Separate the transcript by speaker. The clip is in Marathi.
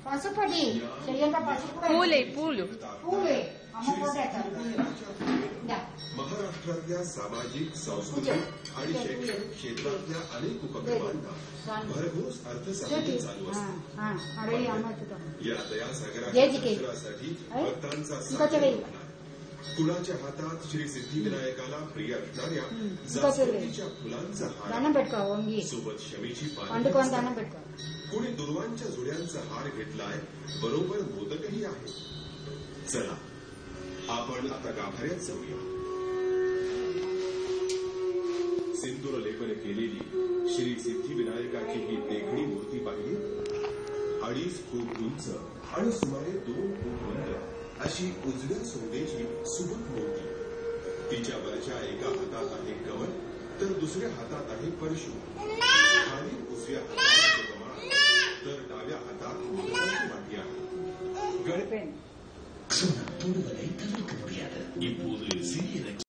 Speaker 1: పసుపడి చెయ్యంగా పసుపు
Speaker 2: పూలే పూలు
Speaker 1: పూలే అమ్మ పోతాడు
Speaker 3: महाराष्ट्रातल्या सामाजिक सांस्कृतिक आणि शैक्षणिक क्षेत्रातल्या अनेक उपक्रमांना भरघोस अर्थसाहाय्य चालू असते। या दयासागरासाठी भक्तांचा साथ कुणाच्या हातात श्री सिद्धिविनायकाला प्रिय असणाऱ्या जास्वंदीच्या फुलांचा हार सोबत शमीची पाने, कुणी दुर्वांच्या जुड्यांचा हार घेतलाय, बरोबर मोदकही आहे। चला आपण आता गाभाऱ्यात जाऊया। सिंदूर लेपन केलेली श्री सिद्धिविनायकाची ही देखणी मूर्ती पाहिली। 2.5 फूट उंच आणि सुमारे 2 फूट रुंद अशी उजव्या सोंडेची सुबक मूर्ती। तिच्या वरच्या एका हातात आहे कमळ, तर दुसऱ्या हातात आहे परशु। खाली उजव्या हातात कमळ, तर डाव्या हातात मोदकाची वाटी आहे।
Speaker 4: Zona Turbo de Internet Cambiada. Impulse